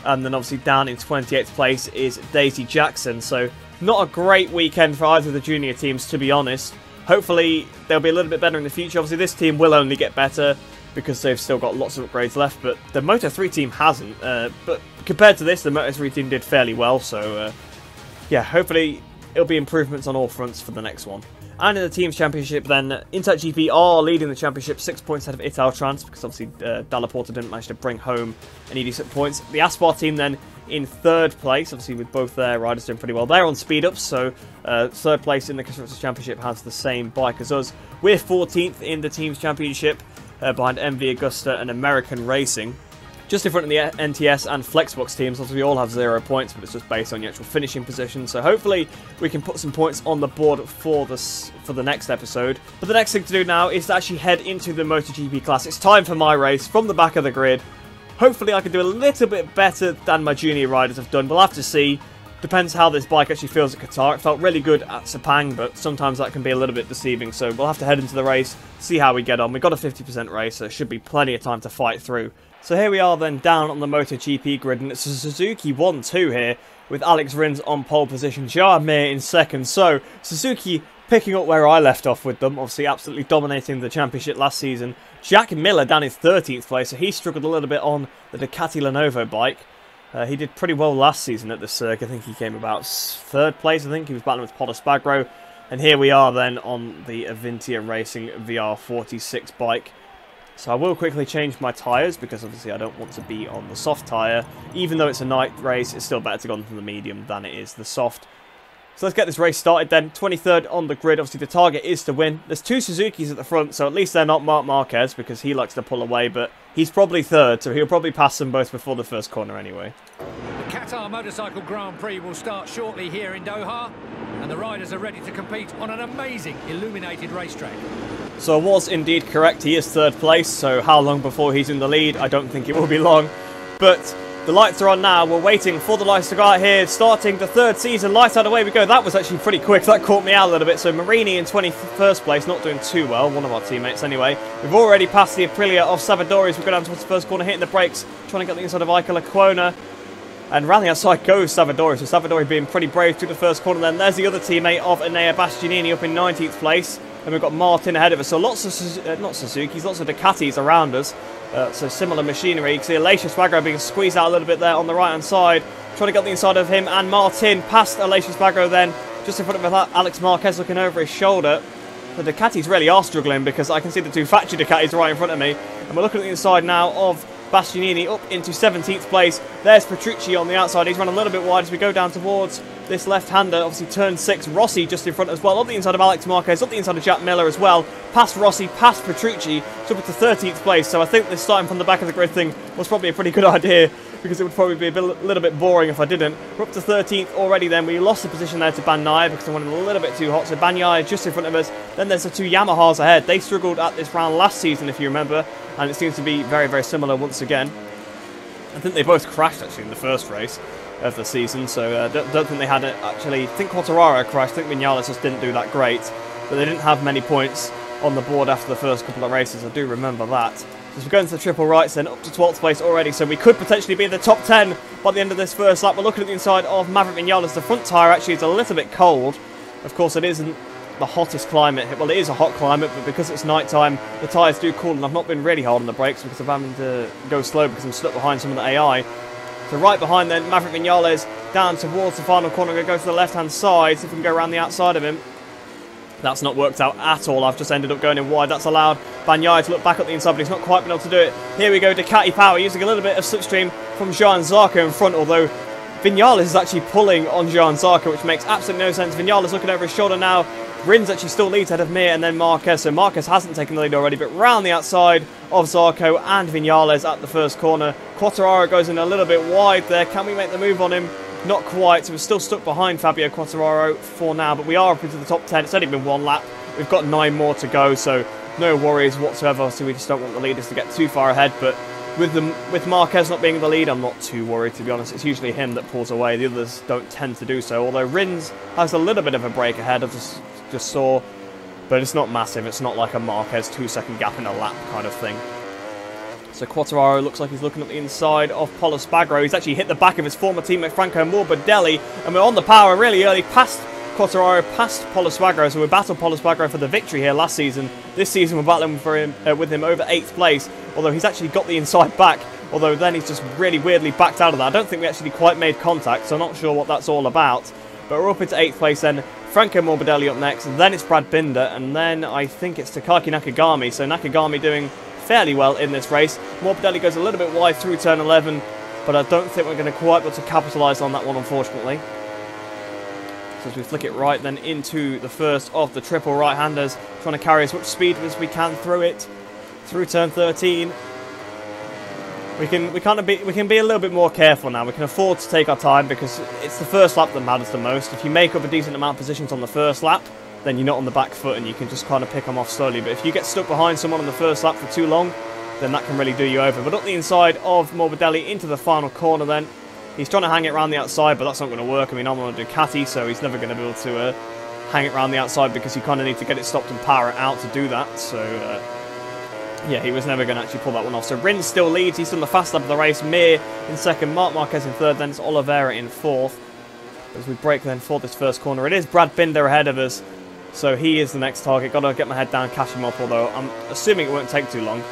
Speaker 1: And then obviously down in 28th place is Daisy Jackson. So not a great weekend for either of the junior teams, to be honest. Hopefully they'll be a little bit better in the future. Obviously this team will only get better because they've still got lots of upgrades left, but the Moto3 team hasn't. But compared to this, the Moto3 team did fairly well, so yeah, hopefully it'll be improvements on all fronts for the next one. And in the Teams Championship then, Untitled GP are leading the championship 6 points ahead of Italtrans, because obviously Dalla Porta didn't manage to bring home any decent points. The Aspar team then in 3rd place, obviously with both their riders doing pretty well. They're on speed-ups, so 3rd place in the Constructors Championship has the same bike as us. We're 14th in the Teams Championship, behind MV Augusta and American Racing. Just in front of the NTS and Flexbox teams. Obviously we all have 0 points, but it's just based on the actual finishing position. So hopefully we can put some points on the board for the next episode. But the next thing to do now is to actually head into the MotoGP class. It's time for my race from the back of the grid. Hopefully I can do a little bit better than my junior riders have done. We'll have to see. Depends how this bike actually feels at Qatar. It felt really good at Sepang, but sometimes that can be a little bit deceiving. So we'll have to head into the race, see how we get on. We've got a 50% race, so there should be plenty of time to fight through. So here we are then down on the MotoGP grid, and it's a Suzuki 1-2 here, with Alex Rins on pole position, Joao Mir in second. So Suzuki picking up where I left off with them, obviously absolutely dominating the championship last season. Jack Miller down in 13th place, so he struggled a little bit on the Ducati Lenovo bike. He did pretty well last season at the circuit. I think he came about 3rd place. I think he was battling with Potter Spagro. And here we are then on the Avintia Racing VR46 bike. So I will quickly change my tyres because obviously I don't want to be on the soft tyre. Even though it's a night race, it's still better to go on the medium than it is the soft. So let's get this race started then. 23rd on the grid. Obviously the target is to win. There's 2 Suzukis at the front, so at least they're not Marc Marquez because he likes to pull away, but he's probably 3rd, so he'll probably pass them both before the first corner anyway.
Speaker 2: The Qatar Motorcycle Grand Prix will start shortly here in Doha, and the riders are ready to compete on an amazing illuminated racetrack.
Speaker 1: So I was indeed correct, he is 3rd place, so how long before he's in the lead? I don't think it will be long, but the lights are on now. We're waiting for the lights to go out here, starting the 3rd season. Lights out, away we go. That was actually pretty quick. That caught me out a little bit. So Marini in 21st place, not doing too well. One of our teammates anyway. We've already passed the Aprilia of Savadori. We go down towards the first corner, hitting the brakes, trying to get the inside of Iker Lecuona. And round the outside goes Savadori. So Savadori being pretty brave through the first corner. Then there's the other teammate of Enea Bastianini up in 19th place. And we've got Martin ahead of us. So lots of, not Suzukis, lots of Ducatis around us. So similar machinery. You can see Aleix Espargaro being squeezed out a little bit there on the right-hand side. Trying to get the inside of him and Martin past Aleix Espargaro then. Just in front of Alex Marquez looking over his shoulder. The Ducatis really are struggling because I can see the 2 factory Ducatis right in front of me. And we're looking at the inside now of Bastianini up into 17th place. There's Petrucci on the outside. He's run a little bit wide as we go down towards this left-hander. Obviously turn 6. Rossi just in front as well. Up the inside of Alex Marquez. Up the inside of Jack Miller as well. Past Rossi, past Petrucci. So up to 13th place. So I think this starting from the back of the grid thing was probably a pretty good idea, because it would probably be a little bit boring if I didn't. We're up to 13th already then. We lost the position there to Bagnaia because I went a little bit too hot. So Bagnaia just in front of us. Then there's the 2 Yamahas ahead. They struggled at this round last season, if you remember. And it seems to be very, very similar once again. I think they both crashed actually in the first race of the season. So don't think they had it actually. I think Quartararo crashed. I think Vinales just didn't do that great. But they didn't have many points on the board after the first couple of races. I do remember that. So we're going to the triple rights then, up to 12th place already, so we could potentially be in the top 10 by the end of this first lap. We're looking at the inside of Maverick Vinales. The front tyre actually is a little bit cold. Of course it isn't the hottest climate. Well, it is a hot climate, but because it's night time, the tyres do cool, and I've not been really hard on the brakes because I'm having to go slow because I'm stuck behind some of the AI. So right behind then, Maverick Vinales down towards the final corner. Going to go to the left-hand side, see if we can go around the outside of him. That's not worked out at all. I've just ended up going in wide. That's allowed Bagnaia to look back up the inside, but he's not quite been able to do it. Here we go, Ducati power, using a little bit of slipstream from Johan Zarco in front, although Vinales is actually pulling on Johan Zarco, which makes absolutely no sense. Vinales looking over his shoulder now. Rins actually still leads ahead of Mir and then Marquez. So Marquez hasn't taken the lead already, but round the outside of Zarco and Vinales at the first corner. Quartararo goes in a little bit wide there. Can we make the move on him? Not quite, so we're still stuck behind Fabio Quartararo for now, but we are up into the top 10. It's only been one lap. We've got 9 more to go, so no worries whatsoever. So we just don't want the leaders to get too far ahead, but with Marquez not being in the lead, I'm not too worried, to be honest. It's usually him that pulls away. The others don't tend to do so, although Rins has a little bit of a break ahead, I just saw, but it's not massive. It's not like a Marquez 2-second gap in a lap kind of thing. So Quartararo looks like he's looking at the inside of Pol Espargaro. He's actually hit the back of his former teammate Franco Morbidelli, and we're on the power really early past Quartararo, past Pol Espargaro. So we battled Pol Espargaro for the victory here last season. This season we're battling for him, with him over 8th place, although he's actually got the inside back, although then he's just really weirdly backed out of that. I don't think we actually quite made contact, so I'm not sure what that's all about. But we're up into 8th place then. Franco Morbidelli up next, and then it's Brad Binder, and then I think it's Takaki Nakagami. So Nakagami doing fairly well in this race. Morbidelli goes a little bit wide through turn 11, but I don't think we're going to quite be able to capitalise on that one, unfortunately. So as we flick it right then into the first of the triple right-handers, trying to carry as much speed as we can through it, through turn 13. We can be a little bit more careful now. We can afford to take our time because it's the first lap that matters the most. If you make up a decent amount of positions on the first lap, then you're not on the back foot and you can just kind of pick them off slowly. But if you get stuck behind someone on the first lap for too long, then that can really do you over. But up the inside of Morbidelli into the final corner then. He's trying to hang it around the outside, but that's not going to work. I mean, I'm on a Ducati, so he's never going to be able to hang it around the outside because you kind of need to get it stopped and power it out to do that. So, yeah, he was never going to actually pull that one off. So Rins still leads. He's done the fast lap of the race. Mir in second, Marc Marquez in third, then it's Oliveira in fourth. As we break then for this first corner, it is Brad Binder ahead of us. So he is the next target. Got to get my head down, cash him up, although I'm assuming it won't take too long.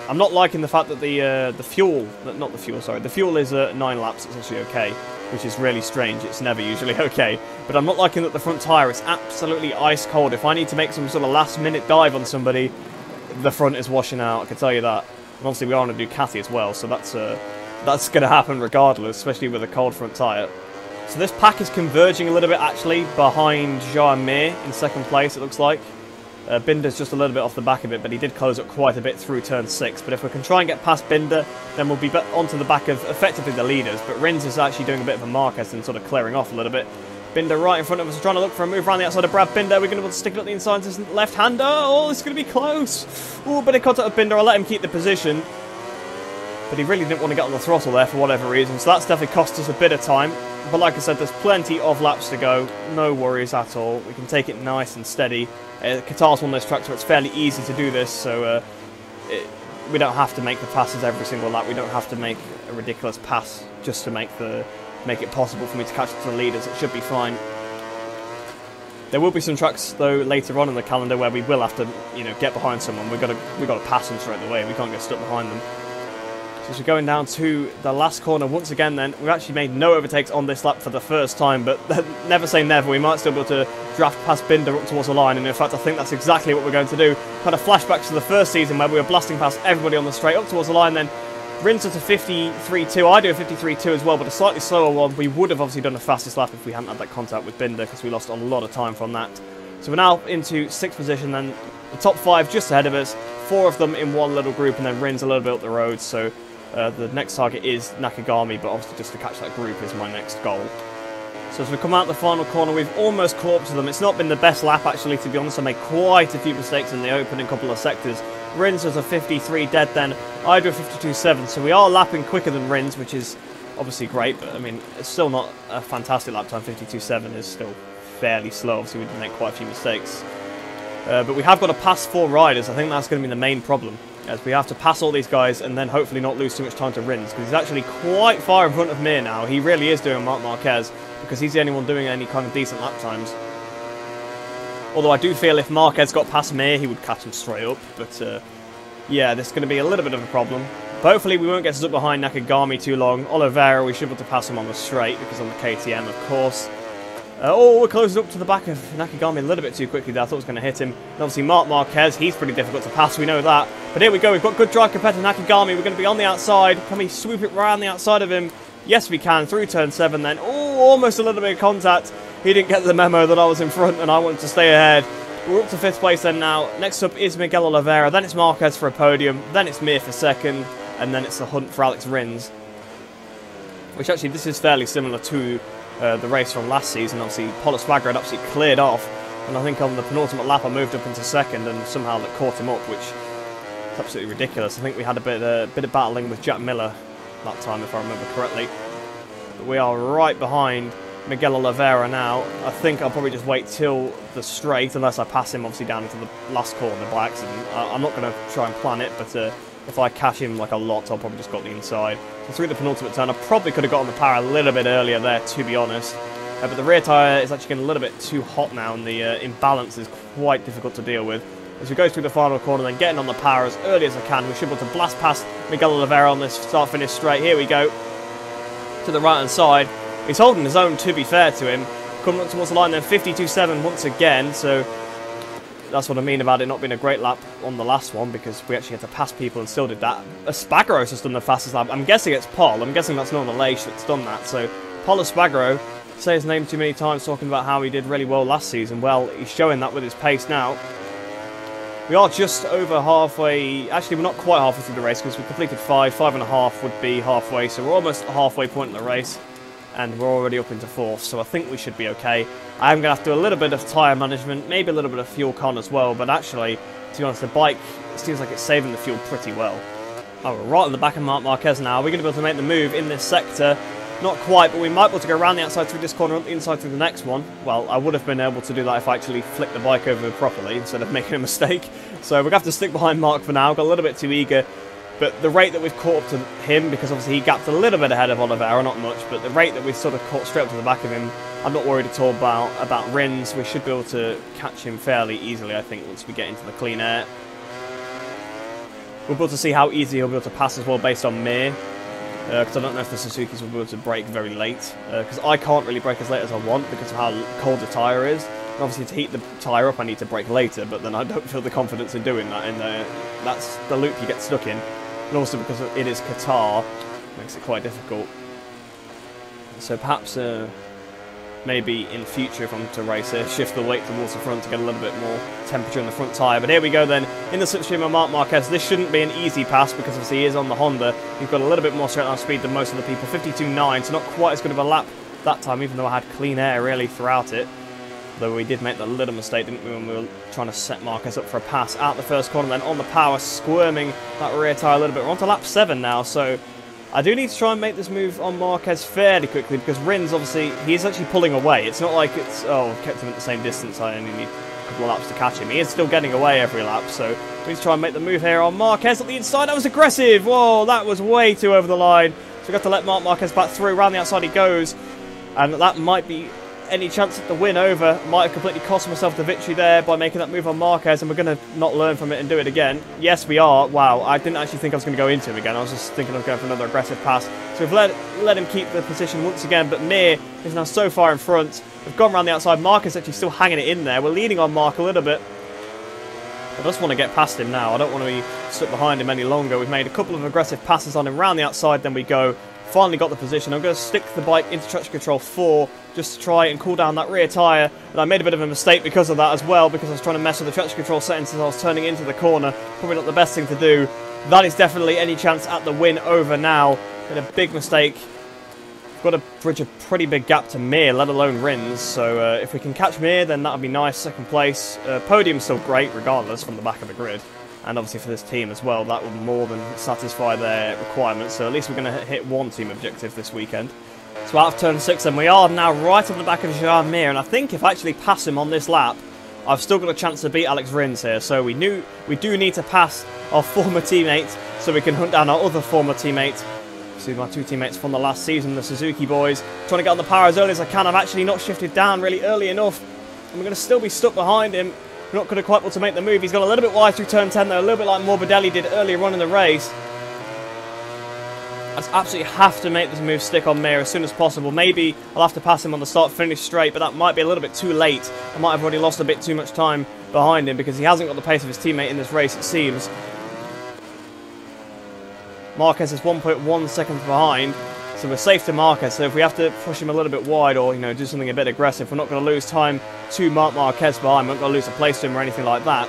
Speaker 1: I'm not liking the fact that the fuel is 9 laps. It's actually okay, which is really strange. It's never usually okay. But I'm not liking that the front tyre is absolutely ice cold. If I need to make some sort of last minute dive on somebody, the front is washing out, I can tell you that. And obviously we are on a Ducati as well, so that's going to happen regardless, especially with a cold front tyre. So this pack is converging a little bit actually behind Joan Mir in second place, it looks like. Binder's just a little bit off the back of it, but he did close up quite a bit through turn 6. But if we can try and get past Binder, then we'll be onto the back of effectively the leaders. But Rins is actually doing a bit of a Marquez and sort of clearing off a little bit. Binder right in front of us, trying to look for a move around the outside of Brad Binder. We're going to be able to stick it up the inside to his left-hander. Oh, it's going to be close. Oh, bit of contact with Binder. I'll let him keep the position. But he really didn't want to get on the throttle there for whatever reason. So that's definitely cost us a bit of time. But like I said, there's plenty of laps to go. No worries at all. We can take it nice and steady. Qatar's one of those tracks where it's fairly easy to do this. So we don't have to make the passes every single lap. We don't have to make a ridiculous pass just to make it possible for me to catch up to the leaders. It should be fine. There will be some tracks though later on in the calendar where we will have to, get behind someone. We've got to pass them straight away. We can't get stuck behind them. So as we're going down to the last corner once again then, we've actually made no overtakes on this lap for the first time, but never say never, we might still be able to draft past Binder up towards the line, and in fact I think that's exactly what we're going to do. Kind of flashbacks to the first season where we were blasting past everybody on the straight up towards the line, then Rins us a 53.2, I do a 53.2 as well, but a slightly slower one. We would have obviously done the fastest lap if we hadn't had that contact with Binder, because we lost a lot of time from that. So we're now into 6th position then, the top 5 just ahead of us, 4 of them in one little group, and then Rins a little bit up the road, so the next target is Nakagami, but obviously just to catch that group is my next goal. So as we come out the final corner, we've almost caught up to them. It's not been the best lap, actually, to be honest. I made quite a few mistakes in the opening couple of sectors. Rins was a 53 dead then. I do a 52.7, so we are lapping quicker than Rins, which is obviously great, but I mean, it's still not a fantastic lap time. 52.7 is still fairly slow. Obviously, we did make quite a few mistakes. But we have got to pass 4 riders. I think that's going to be the main problem, as we have to pass all these guys and then hopefully not lose too much time to Rins, because he's actually quite far in front of Mir now. He really is doing Marc Marquez, because he's the only one doing any kind of decent lap times. Although I do feel if Marquez got past Mir, he would catch him straight up. But yeah, this is going to be a little bit of a problem. But hopefully we won't get stuck behind Nakagami too long. Oliveira, we should be able to pass him on the straight because on the KTM, of course. Oh, we're closing up to the back of Nakagami a little bit too quickly there. I thought it was going to hit him. And obviously Marc Marquez, he's pretty difficult to pass, we know that. But here we go, we've got good drive compared to Nakagami. We're going to be on the outside. Can we swoop it around the outside of him? Yes, we can. Through turn 7 then. Oh, almost a little bit of contact. He didn't get the memo that I was in front and I wanted to stay ahead. We're up to 5th place then now. Next up is Miguel Oliveira. Then it's Marquez for a podium. Then it's Mir for 2nd. And then it's the hunt for Alex Rins. Which actually, this is fairly similar to the race from last season. Obviously, Pol Espargaro had absolutely cleared off. And I think on the penultimate lap I moved up into 2nd and somehow that caught him up, which is absolutely ridiculous. I think we had a bit of battling with Jack Miller that time, if I remember correctly. But we are right behind Miguel Oliveira now. I think I'll probably just wait till the straight, unless I pass him obviously down into the last corner by accident. I'm not going to try and plan it, but if I catch him like a lot, I'll probably just go on the inside. So through the penultimate turn, I probably could have got on the power a little bit earlier there, to be honest. But the rear tyre is actually getting a little bit too hot now, and the imbalance is quite difficult to deal with. As we go through the final corner, then getting on the power as early as I can, we should be able to blast past Miguel Oliveira on this start-finish straight. Here we go. To the right-hand side. He's holding his own, to be fair to him. Coming up towards the line then, 52.7 once again, so that's what I mean about it not being a great lap on the last one, because we actually had to pass people and still did that. Espargaro's just done the fastest lap. I'm guessing it's Pol. I'm guessing that's Norman Leish that's done that. So Pol Espargaro, say his name too many times talking about how he did really well last season. Well, he's showing that with his pace now. We are just over halfway. Actually, we're not quite halfway through the race because we completed 5.5 would be halfway. So we're almost at the halfway point in the race. And we're already up into 4th, so I think we should be okay. I'm going to have to do a little bit of tyre management, maybe a little bit of fuel con as well, but actually, to be honest, the bike seems like it's saving the fuel pretty well. Oh, we're right on the back of Marc Marquez now. We're going to be able to make the move in this sector. Not quite, but we might be able to go around the outside through this corner, up the inside through the next one. Well, I would have been able to do that if I actually flicked the bike over properly instead of making a mistake. So we're going to have to stick behind Marc for now. Got a little bit too eager. But the rate that we've caught up to him, because obviously he gapped a little bit ahead of Oliveira, not much, but the rate that we've sort of caught straight up to the back of him, I'm not worried at all about Rins. We should be able to catch him fairly easily, I think, once we get into the clean air. We'll be able to see how easy he'll be able to pass as well based on Mir, because I don't know if the Suzukis will be able to brake very late, because I can't really brake as late as I want because of how cold the tyre is. And obviously to heat the tyre up I need to brake later, but then I don't feel the confidence in doing that, and that's the loop you get stuck in. And also because it is Qatar, makes it quite difficult. So perhaps maybe in future if I'm to race here, shift the weight towards the front to get a little bit more temperature in the front tyre. But here we go then, in the slipstream of Marc Marquez. This shouldn't be an easy pass because obviously he is on the Honda. He's got a little bit more straight line speed than most of the people, 52.9, so not quite as good of a lap that time, even though I had clean air really throughout it. Though we did make that little mistake, didn't we, when we were trying to set Marquez up for a pass out the first corner, then on the power, squirming that rear tyre a little bit. We're on to lap 7 now, so I do need to try and make this move on Marquez fairly quickly, because Rins, obviously, he's actually pulling away. It's not like it's, oh, kept him at the same distance, I only need a couple of laps to catch him. He is still getting away every lap, so we need to try and make the move here on Marquez at the inside. That was aggressive! Whoa, that was way too over the line. So we've got to let Marc Marquez back through. Around the outside he goes, and that might be any chance at the win over. Might have completely cost myself the victory there by making that move on Marquez, and we're going to not learn from it and do it again. Yes, we are. Wow, I didn't actually think I was going to go into him again. I was just thinking of going for another aggressive pass. So we've let him keep the position once again, but Mir is now so far in front. We've gone around the outside. Marc is actually still hanging it in there. We're leaning on Marc a little bit. I just want to get past him now. I don't want to be stuck behind him any longer. We've made a couple of aggressive passes on him around the outside, then we go. Finally got the position. I'm going to stick the bike into traction control 4 just to try and cool down that rear tyre. And I made a bit of a mistake because of that as well, because I was trying to mess with the traction control settings as I was turning into the corner. Probably not the best thing to do. That is definitely any chance at the win over now. Made a big mistake. Got to bridge a pretty big gap to Mir, let alone Rins. So if we can catch Mir, then that would be nice. Second place. Podium's still great regardless from the back of the grid. And obviously for this team as well, that would more than satisfy their requirements. So at least we're going to hit one team objective this weekend. So out of turn 6 then, we are now right on the back of Jean Mir. And I think if I actually pass him on this lap, I've still got a chance to beat Alex Rins here. So we do need to pass our former teammates so we can hunt down our other former teammates. See my 2 teammates from the last season, the Suzuki boys. Trying to get on the power as early as I can. I've actually not shifted down really early enough. and we're going to still be stuck behind him. We're not going to quite be able to make the move. He's got a little bit wide through turn 10 though, a little bit like Morbidelli did earlier on in the race. I just absolutely have to make this move stick on Mir as soon as possible. Maybe I'll have to pass him on the start-finish straight, but that might be a little bit too late. I might have already lost a bit too much time behind him because he hasn't got the pace of his teammate in this race, it seems. Marquez is 1.1 seconds behind, so we're safe to Marquez. So if we have to push him a little bit wide or, you know, do something a bit aggressive, we're not going to lose time to Marquez behind. We're not going to lose a place to him or anything like that.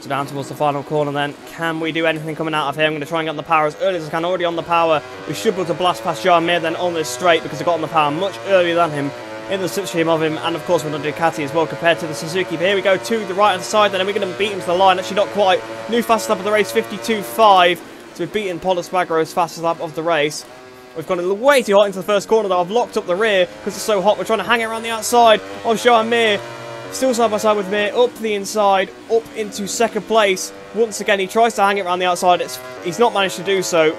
Speaker 1: So down towards the final corner then. Can we do anything coming out of here? I'm going to try and get on the power as early as I can. Already on the power. We should be able to blast past Jarmir then on this straight because I got on the power much earlier than him in the slipstream of him. And of course with the Ducati as well compared to the Suzuki. But here we go to the right hand side then. And we're going to beat him to the line. Actually not quite. New fastest lap of the race, 52.5. So we've beaten Paul Espargaro's fastest lap of the race. We've gone way too hot into the first corner though. I've locked up the rear because it's so hot. We're trying to hang it around the outside of Jarmir. Still side by side with Mir, up the inside, up into second place. Once again, he tries to hang it around the outside. He's not managed to do so.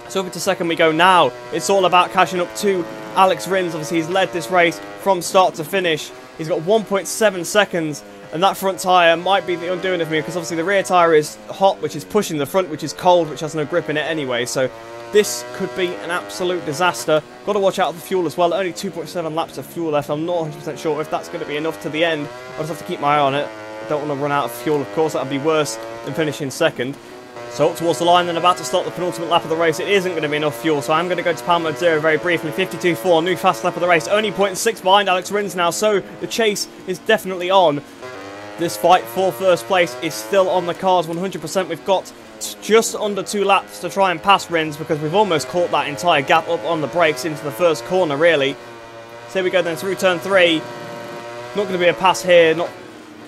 Speaker 1: So over to second we go now. It's all about catching up to Alex Rins. Obviously, he's led this race from start to finish. He's got 1.7 seconds, and that front tyre might be the undoing of me because obviously the rear tyre is hot, which is pushing the front, which is cold, which has no grip in it anyway. So this could be an absolute disaster. Got to watch out for the fuel as well. Only 2.7 laps of fuel left. I'm not 100% sure if that's going to be enough to the end. I'll just have to keep my eye on it. Don't want to run out of fuel, of course. That would be worse than finishing second. So up towards the line, then about to start the penultimate lap of the race. It isn't going to be enough fuel, so I'm going to go to power mode 0 very briefly. 52.4, new fast lap of the race. Only 0.6 behind Alex Rins now, so the chase is definitely on. This fight for first place is still on the cards 100%. We've got just under 2 laps to try and pass Rins because we've almost caught that entire gap up on the brakes into the first corner, really. So here we go then through turn 3. Not going to be a pass here.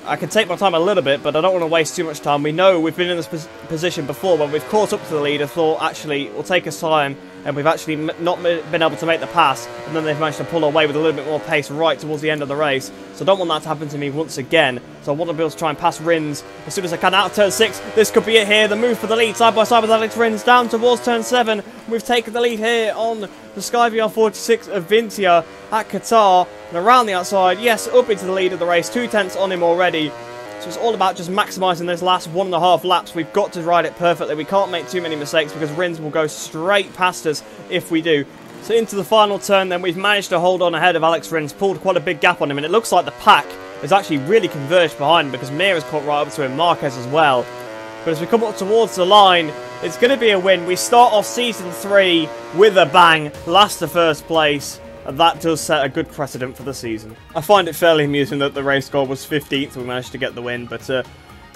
Speaker 1: I can take my time a little bit, but I don't want to waste too much time. We know we've been in this position before when we've caught up to the leader, thought actually it will take us time, and we've actually not been able to make the pass, and then they've managed to pull away with a little bit more pace right towards the end of the race. So I don't want that to happen to me once again. So I want to be able to try and pass Rins as soon as I can out of turn 6. This could be it here. The move for the lead side by side with Alex Rins down towards turn 7. We've taken the lead here on the Sky VR46 of Vintia at Qatar. And around the outside, yes, up into the lead of the race. 2 tenths on him already. So it's all about just maximising those last 1.5 laps. We've got to ride it perfectly. We can't make too many mistakes because Rins will go straight past us if we do. So into the final turn then, we've managed to hold on ahead of Alex Rins, pulled quite a big gap on him, and it looks like the pack has actually really converged behind him because Mir has caught right up to him, Marquez as well. But as we come up towards the line, it's going to be a win. We start off Season 3 with a bang, last to first place. And that does set a good precedent for the season. I find it fairly amusing that the race score was 15th. We managed to get the win, but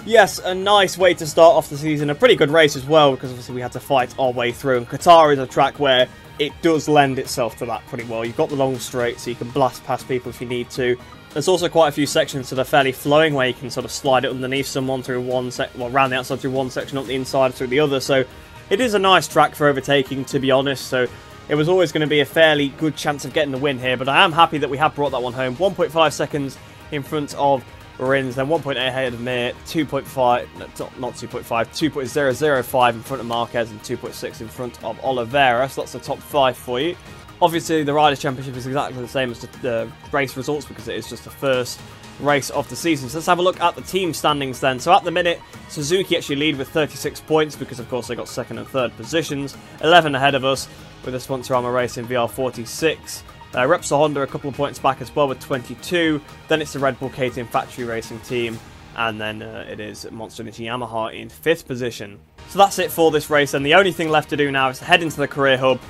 Speaker 1: yes, a nice way to start off the season. A pretty good race as well, because obviously we had to fight our way through. And Qatar is a track where it does lend itself to that pretty well. You've got the long straight, so you can blast past people if you need to. There's also quite a few sections that are fairly flowing, where you can sort of slide it underneath someone through one around the outside through one section, up the inside through the other. So it is a nice track for overtaking, to be honest. So it was always going to be a fairly good chance of getting the win here, but I am happy that we have brought that one home. 1.5 seconds in front of Rins, then 1.8 ahead of Mir, 2.5, not 2.5, 2.005 in front of Marquez, and 2.6 in front of Oliveira. So that's the top 5 for you. Obviously, the Riders' Championship is exactly the same as the race results because it is just the first race of the season. So let's have a look at the team standings then. So at the minute, Suzuki actually lead with 36 points because, of course, they got 2nd and 3rd positions. 11 ahead of us with the Sponsor Armour Racing VR46. Repsol Honda a couple of points back as well with 22. Then it's the Red Bull KTM Factory Racing team. And then it is Monster Energy Yamaha in 5th position. So that's it for this race. And the only thing left to do now is to head into the career hub.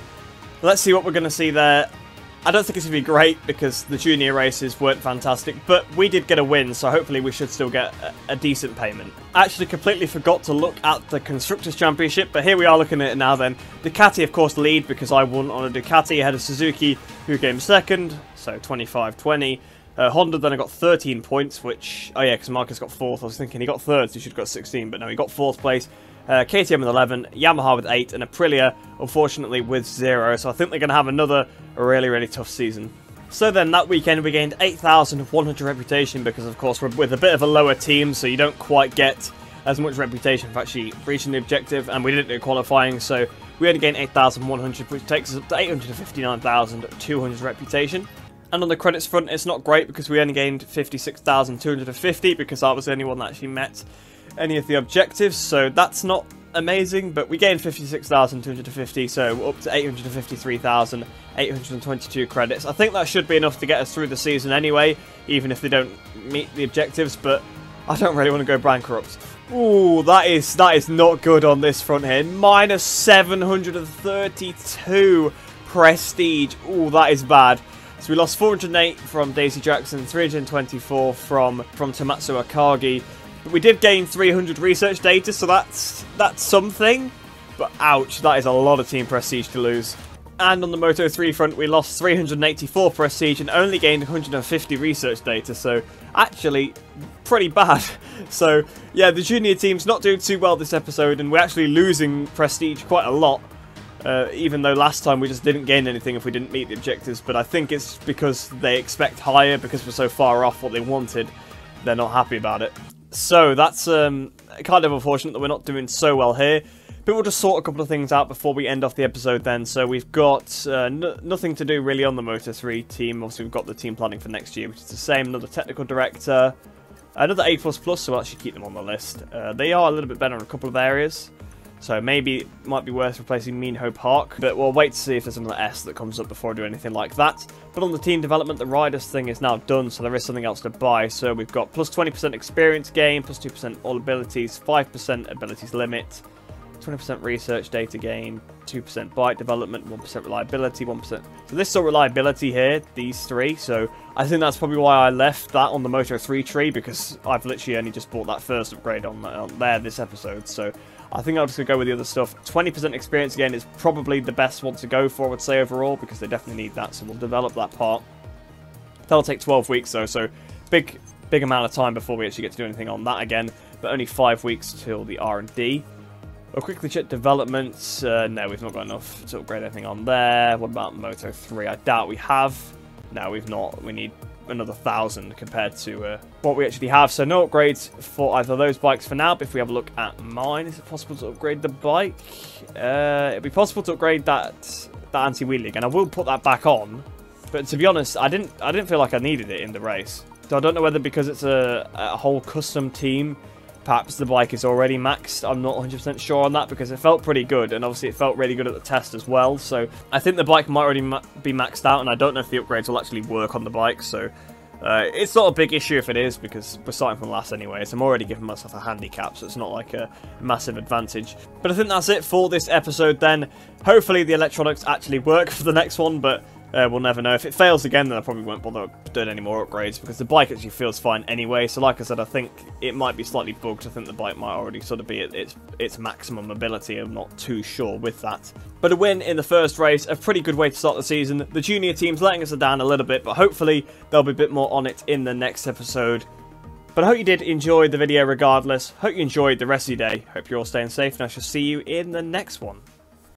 Speaker 1: Let's see what we're going to see there. I don't think it's going to be great because the junior races weren't fantastic, but we did get a win, so hopefully we should still get a decent payment. I actually completely forgot to look at the Constructors' Championship, but here we are looking at it now then. Ducati, of course, lead because I won on a Ducati ahead of Suzuki, who came 2nd, so 25-20. Honda then got 13 points, which... Oh yeah, because Marcus got 4th. I was thinking he got 3rd, so he should have got 16, but no, he got 4th place. KTM with 11, Yamaha with 8, and Aprilia, unfortunately, with 0. So I think they're going to have another really, really tough season. So then, that weekend, we gained 8,100 reputation because, of course, we're with a bit of a lower team, so you don't quite get as much reputation for actually reaching the objective, and we didn't do qualifying, so we only gained 8,100, which takes us up to 859,200 reputation. And on the credits front, it's not great because we only gained 56,250 because I was the only one that actually met any of the objectives, so that's not amazing, but we gained 56,250, so up to 853,822 credits. I think that should be enough to get us through the season anyway, even if they don't meet the objectives, but I don't really want to go bankrupt. Ooh, that is not good on this front here. Minus 732 prestige. Ooh, that is bad. So we lost 408 from Daisy Jackson, 324 from Tomatsu Akagi. But we did gain 300 research data, so that's something. But ouch, that is a lot of team prestige to lose. And on the Moto 3 front, we lost 384 prestige and only gained 150 research data, so actually pretty bad. So yeah, the junior team's not doing too well this episode, and we're actually losing prestige quite a lot. Even though last time we just didn't gain anything if we didn't meet the objectives, but I think it's because they expect higher because we're so far off what they wanted. They're not happy about it. So that's kind of unfortunate that we're not doing so well here. But we'll just sort a couple of things out before we end off the episode then. So we've got nothing to do really on the Moto 3 team. Obviously we've got the team planning for next year, which is the same. Another technical director. Another A++, so we'll actually keep them on the list. They are a little bit better in a couple of areas. So maybe it might be worth replacing Minho Park, but we'll wait to see if there's another S that comes up before I do anything like that. But on the team development, the Riders thing is now done, so there is something else to buy. So we've got plus 20% experience gain, plus 2% all abilities, 5% abilities limit, 20% research data gain, 2% bike development, 1% reliability, 1%. So this is all reliability here, these three. So I think that's probably why I left that on the Moto 3 tree, because I've literally only just bought that first upgrade on there this episode. So I think I'm just going to go with the other stuff. 20% experience again is probably the best one to go for, I would say, overall, because they definitely need that. So we'll develop that part. That'll take 12 weeks, though, so big amount of time before we actually get to do anything on that again. But only 5 weeks till the R&D. We'll quickly check developments. No, we've not got enough to upgrade anything on there. What about Moto 3? I doubt we have. No, we've not. We need another 1,000 compared to what we actually have. So no upgrades for either of those bikes for now. But if we have a look at mine, is it possible to upgrade the bike? It'd be possible to upgrade that anti-wheelie again. I will put that back on. But to be honest, I didn't feel like I needed it in the race. So I don't know whether because it's a whole custom team, perhaps the bike is already maxed. I'm not 100% sure on that because it felt pretty good, and obviously it felt really good at the test as well. So I think the bike might already be maxed out, and I don't know if the upgrades will actually work on the bike. So it's not a big issue if it is, because we're starting from last anyway. So I'm already giving myself a handicap, so it's not like a massive advantage. But I think that's it for this episode then. Hopefully the electronics actually work for the next one, but we'll never know. If it fails again, then I probably won't bother doing any more upgrades, because the bike actually feels fine anyway. So like I said, I think it might be slightly bugged. I think the bike might already sort of be at its maximum ability. I'm not too sure with that. But a win in the first race, a pretty good way to start the season. The junior team's letting us down a little bit, but hopefully there'll be a bit more on it in the next episode. But I hope you did enjoy the video regardless. Hope you enjoyed the rest of your day. Hope you're all staying safe, and I shall see you in the next one.